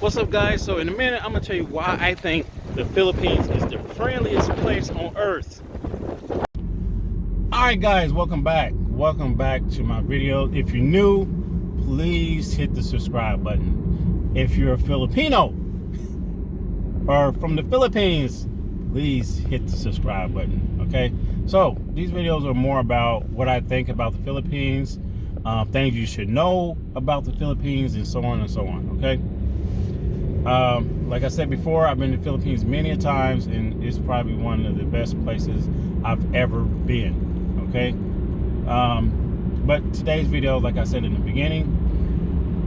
What's up, guys? So in a minute I'm gonna tell you why I think the Philippines is the friendliest place on earth. All right, guys, welcome back to my video. If you're new, please hit the subscribe button. If you're a Filipino or from the Philippines, please hit the subscribe button. Okay, so these videos are more about what I think about the Philippines, things you should know about the Philippines, and so on and so on. Okay. Like I said before, I've been to the Philippines many times, and it's probably one of the best places I've ever been. Okay. But today's video, like I said in the beginning,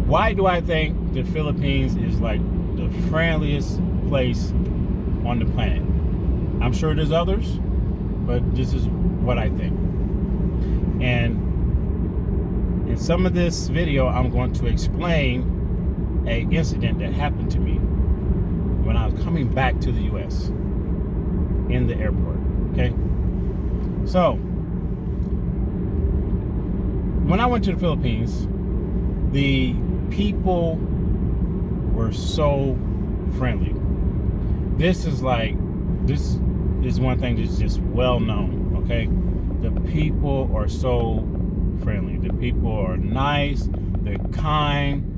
why do I think the Philippines is like the friendliest place on the planet? I'm sure there's others, but this is what I think. And in some of this video, I'm going to explain an incident that happened to me when I was coming back to the U.S. in the airport. Okay, so when I went to the Philippines, the people were so friendly. This is one thing that's just well known. Okay, the people are so friendly. The people are nice. They're kind.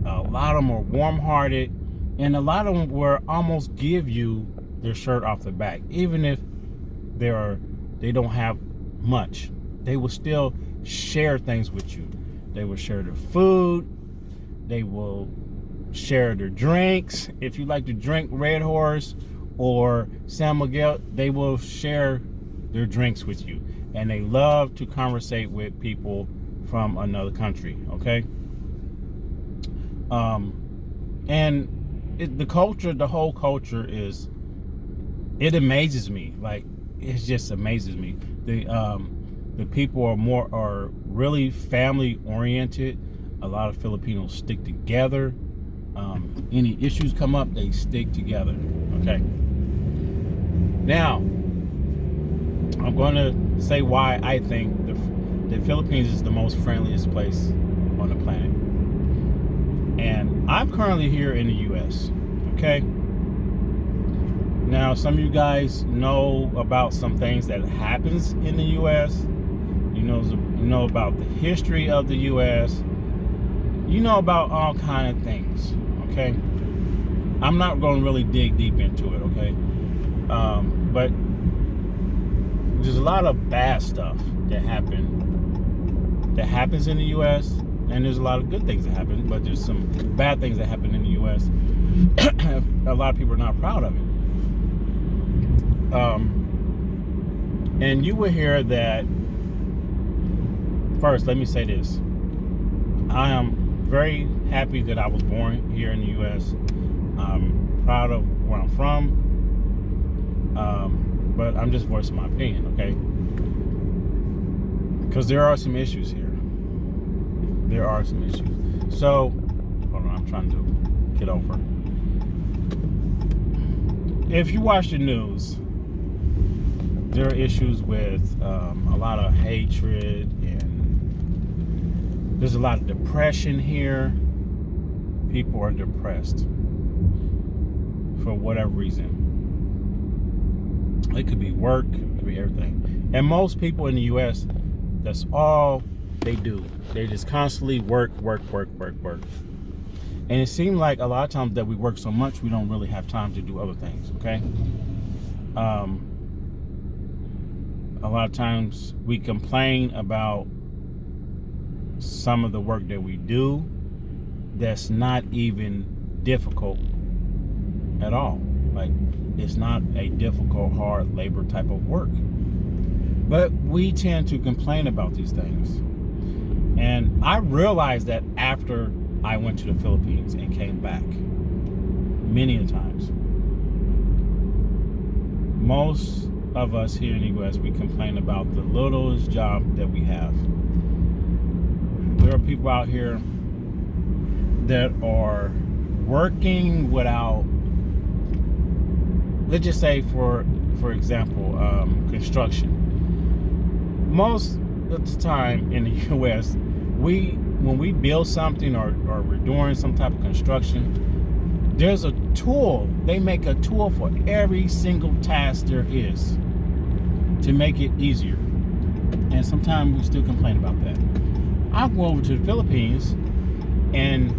A lot of them are warm-hearted, and a lot of them will almost give you their shirt off the back, even if they don't have much. They will still share things with you. They will share their food. They will share their drinks. If you like to drink Red Horse or San Miguel, they will share their drinks with you, and they love to conversate with people from another country. Okay. The whole culture it amazes me. Like, it just amazes me. The people are really family oriented. A lot of Filipinos stick together. Any issues come up, they stick together. Okay. Now, I'm going to say why I think the Philippines is the most friendliest place on the planet. And I'm currently here in the U.S. Okay. Now, some of you guys know about some things that happens in the U.S. You know about the history of the U.S. You know about all kind of things. Okay. I'm not going to really dig deep into it. Okay. But there's a lot of bad stuff that happens in the U.S. And there's a lot of good things that happen, but there's some bad things that happen in the U.S. A lot of people are not proud of it. And you will hear that. First, let me say this. I am very happy that I was born here in the U.S. I'm proud of where I'm from. But I'm just voicing my opinion, okay? Because there are some issues here. There are some issues. So, hold on, I'm trying to get over. If you watch the news, there are issues with a lot of hatred, and there's a lot of depression here. People are depressed for whatever reason. It could be work, it could be everything. And most people in the U.S., that's all they do. They just constantly work. And it seems like a lot of times that we work so much, we don't really have time to do other things, okay? A lot of times we complain about some of the work that we do that's not even difficult at all. Like, it's not a difficult, hard labor type of work. But we tend to complain about these things. And I realized that after I went to the Philippines and came back many a times. Most of us here in the U.S., we complain about the littlest job that we have. There are people out here that are working without, let's just say for example, construction. Most of the time in the U.S., when we build something or we're doing some type of construction, there's a tool. They make a tool for every single task there is to make it easier. And sometimes we still complain about that. I'll go over to the Philippines, and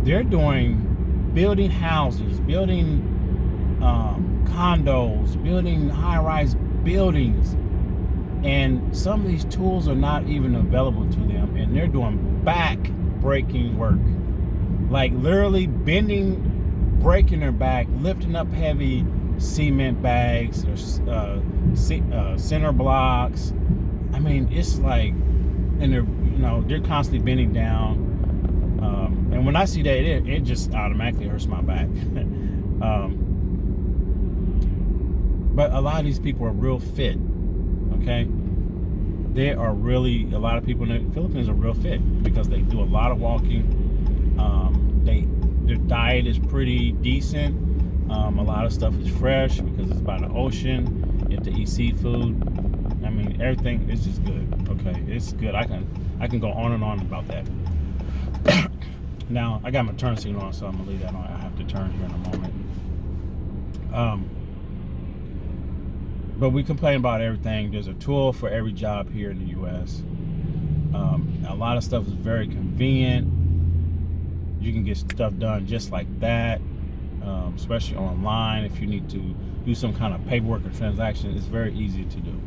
they're building houses, building condos, building high-rise buildings, and some of these tools are not even available to them, and they're doing back-breaking work, like literally breaking their back, lifting up heavy cement bags or center blocks. I mean, it's like, and they're constantly bending down. And when I see that, it just automatically hurts my back. But a lot of these people are real fit. Okay, they are really, a lot of people in the Philippines are real fit because they do a lot of walking. Their diet is pretty decent. A lot of stuff is fresh because it's by the ocean. You have to eat seafood. I mean, everything is just good. Okay, it's good. I can go on and on about that. Now I got my turn signal on, so I'm gonna leave that on. I have to turn here in a moment. But we complain about everything. There's a tool for every job here in the U.S. A lot of stuff is very convenient. You can get stuff done just like that, especially online. If you need to do some kind of paperwork or transaction, it's very easy to do.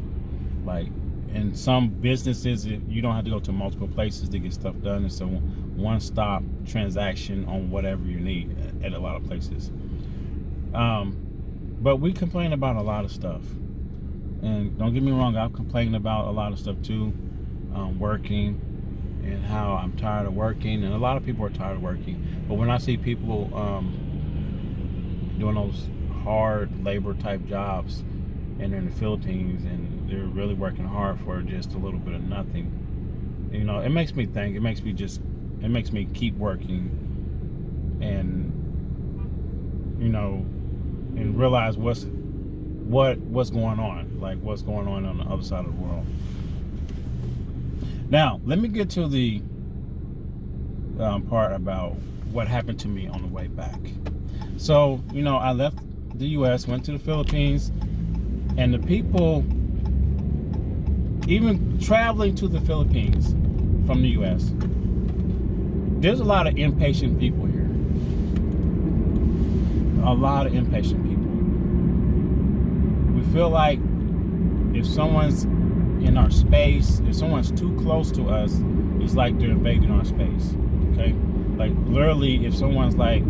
Like in some businesses, you don't have to go to multiple places to get stuff done. It's a one-stop transaction on whatever you need at a lot of places. But we complain about a lot of stuff. And don't get me wrong, I've complained about a lot of stuff too, working, and how I'm tired of working, and a lot of people are tired of working. But when I see people doing those hard labor type jobs, and they're in the Philippines, and they're really working hard for just a little bit of nothing, it makes me think. It makes me keep working, and and realize what's going on, like what's going on the other side of the world. Now, let me get to the part about what happened to me on the way back. So, I left the U.S., went to the Philippines, and the people, even traveling to the Philippines from the U.S., there's a lot of impatient people here. A lot of impatient people. We feel like if someone's in our space, if someone's too close to us, it's like they're invading our space. Okay, like literally, if someone's like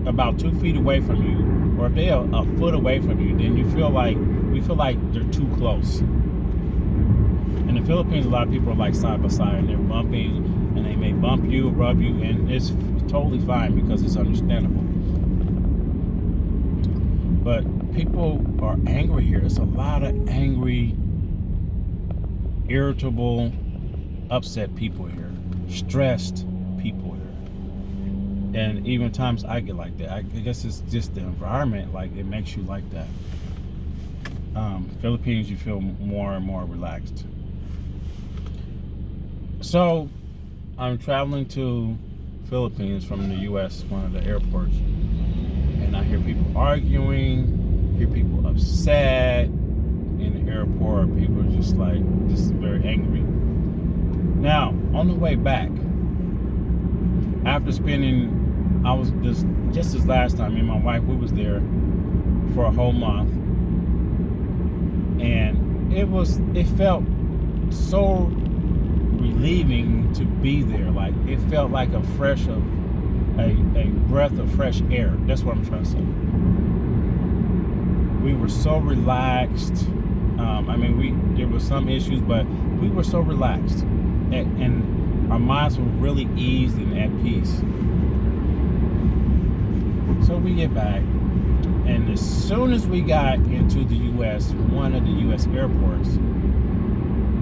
about 2 feet away from you, or if they are a foot away from you, then we feel like they're too close. In the Philippines, a lot of people are like side by side, and they're bumping, and they may bump you, rub you, and it's totally fine because it's understandable. But people are angry here. It's a lot of angry, irritable, upset people here, stressed people here. And even times I get like that. I guess it's just the environment, like it makes you like that. Philippines, you feel more and more relaxed. So I'm traveling to Philippines from the US, one of the airports, and I hear people arguing, hear people upset in the airport. People are just very angry. Now, on the way back, after I was just as last time, me and my wife, we was there for a whole month, and it felt so relieving to be there. Like it felt like a breath of fresh air. That's what I'm trying to say. We were so relaxed. There were some issues, but we were so relaxed, and our minds were really eased and at peace. So we get back, and as soon as we got into the U.S., one of the U.S. airports,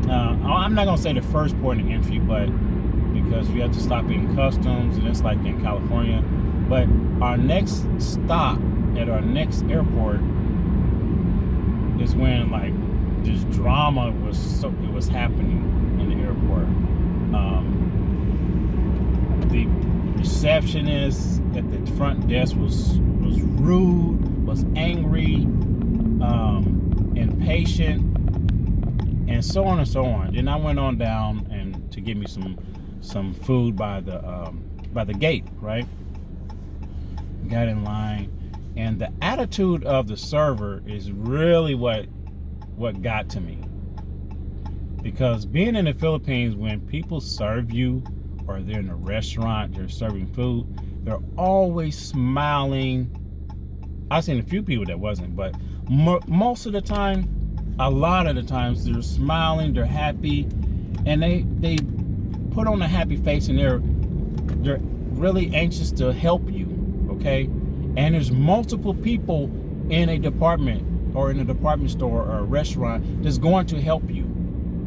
I'm not gonna say the first port of entry, but because you have to stop in customs, and it's like in California. But our next stop at our next airport is when like this drama was happening in the airport. The receptionist at the front desk was rude, was angry, impatient, and so on and so on. Then I went on down and to get me some food by the gate, right? Got in line, and the attitude of the server is really what got to me. Because being in the Philippines, when people serve you, or they're in a restaurant, they're serving food, they're always smiling. I've seen a few people that wasn't, but most of the time, a lot of the times, they're smiling, they're happy, and they put on a happy face, and they're really anxious to help you, okay? And there's multiple people in a department or in a department store or a restaurant that's going to help you,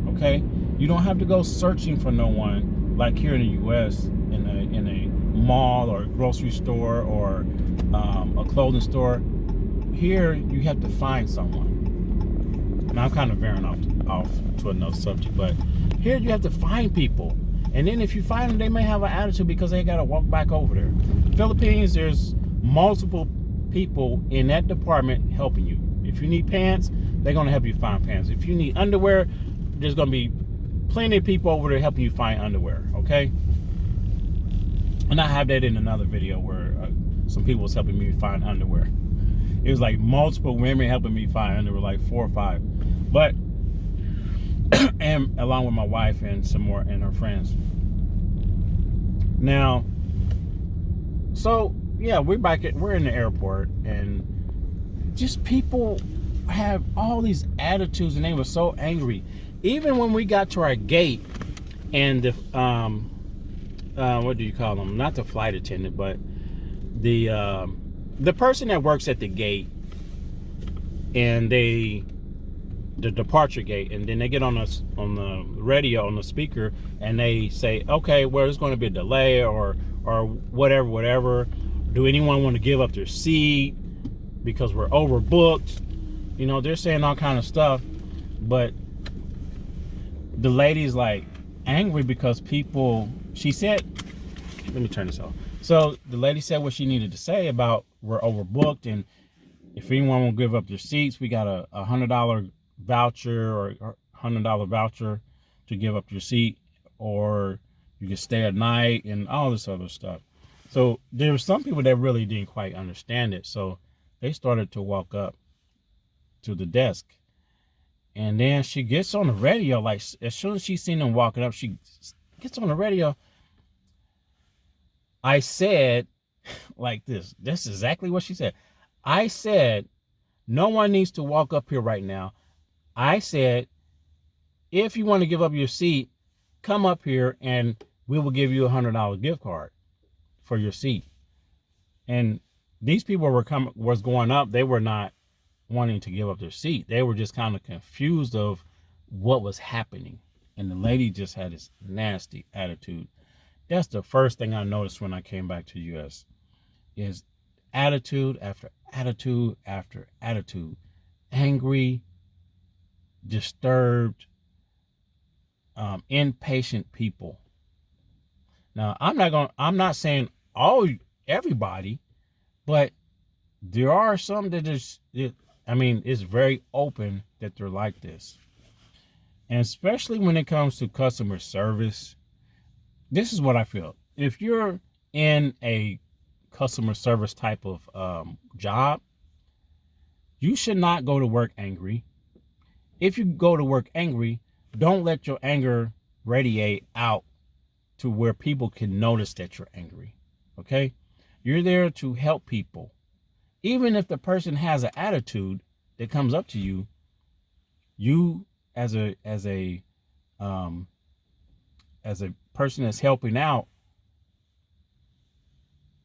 okay? You don't have to go searching for no one like here in the U.S. in a mall or a grocery store or a clothing store. Here, you have to find someone. And I'm kind of veering off to another subject, but here you have to find people. And then if you find them, they may have an attitude because they got to walk back over there. Philippines, there's multiple people in that department helping you. If you need pants, they're going to help you find pants. If you need underwear, there's going to be plenty of people over there helping you find underwear, okay? And I have that in another video where some people was helping me find underwear. It was like multiple women helping me find underwear, like 4 or 5. But, and along with my wife and some more and her friends. Now, so yeah, we're in the airport, and just people have all these attitudes, and they were so angry. Even when we got to our gate, and the what do you call them? Not the flight attendant, but the person that works at the gate, and the departure gate, and then they get on the radio, on the speaker, and they say, okay, well, there's going to be a delay or whatever. Do anyone want to give up their seat because we're overbooked? You know, they're saying all kind of stuff, but the lady's like angry because she said, let me turn this off. So the lady said what she needed to say about we're overbooked, and if anyone will give up their seats, we got a $100 voucher or $100 voucher to give up your seat, or you can stay at night and all this other stuff. So there were some people that really didn't quite understand it. So they started to walk up to the desk, and then she gets on the radio. Like as soon as she seen them walking up, she gets on the radio. I said, like this. That's exactly what she said. I said, no one needs to walk up here right now. I said, if you want to give up your seat, come up here and we will give you a $100 gift card for your seat. And these people was going up. They were not wanting to give up their seat. They were just kind of confused of what was happening. And the lady just had this nasty attitude. That's the first thing I noticed when I came back to the U.S. is attitude after attitude after attitude. Angry, disturbed, impatient people. Now, I'm not saying everybody, but there are some that it's very open that they're like this. And especially when it comes to customer service, this is what I feel. If you're in a customer service type of job, you should not go to work angry. If you go to work angry, don't let your anger radiate out to where people can notice that you're angry. Okay? You're there to help people. Even if the person has an attitude that comes up to you, you as a person that's helping out,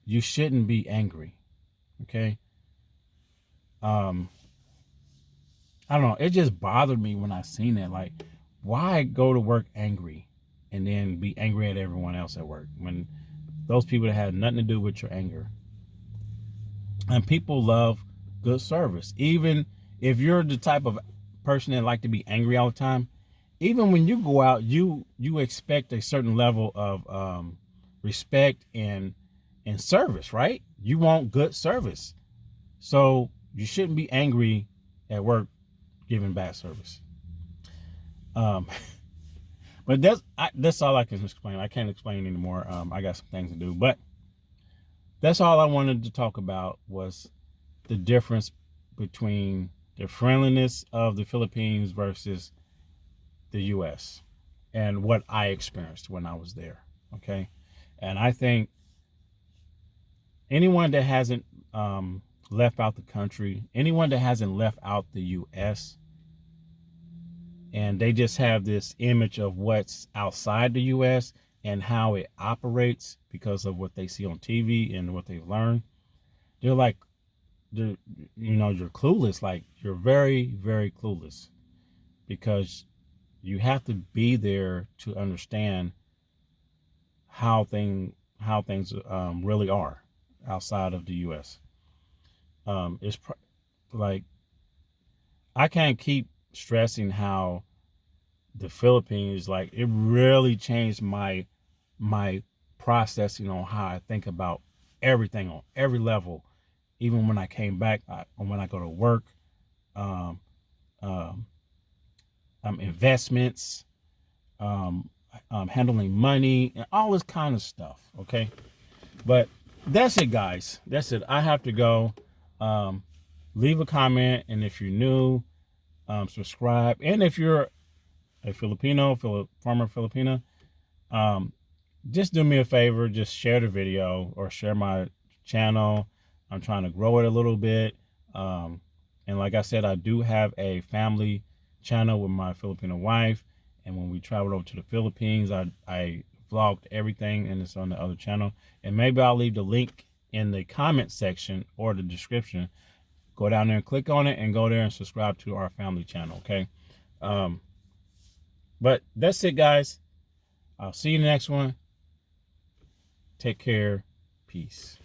you shouldn't be angry. Okay? I don't know. It just bothered me when I seen that. Like, why go to work angry and then be angry at everyone else at work when those people that had nothing to do with your anger? And people love good service. Even if you're the type of person that like to be angry all the time, even when you go out, you expect a certain level of respect and and service, right? You want good service. So you shouldn't be angry at work giving bad service. Um, but that's all I can explain. I can't explain anymore. I got some things to do, but that's all I wanted to talk about was the difference between the friendliness of the Philippines versus the U.S. and what I experienced when I was there. Okay. And I think anyone that hasn't left out the country, anyone that hasn't left out the U.S., and they just have this image of what's outside the U.S. and how it operates because of what they see on TV and what they've learned, they're like, you're clueless. Like, you're very, very clueless, because you have to be there to understand how things really are outside of the U.S. Like, I can't keep stressing how the Philippines, like, it really changed my processing on how I think about everything on every level. Even when I came back, when I go to work, um, um, investments, handling money, and all this kind of stuff. Okay, but that's it, guys. That's it. I have to go. Leave a comment, and if you're new, subscribe. And if you're a Filipino, former Filipino, just do me a favor. Just share the video or share my channel. I'm trying to grow it a little bit. And like I said, I do have a family channel with my Filipino wife. And when we traveled over to the Philippines, I vlogged everything, and it's on the other channel. And maybe I'll leave the link in the comment section or the description. Go down there and click on it and go there and subscribe to our family channel, okay? But that's it, guys. I'll see you in the next one. Take care. Peace.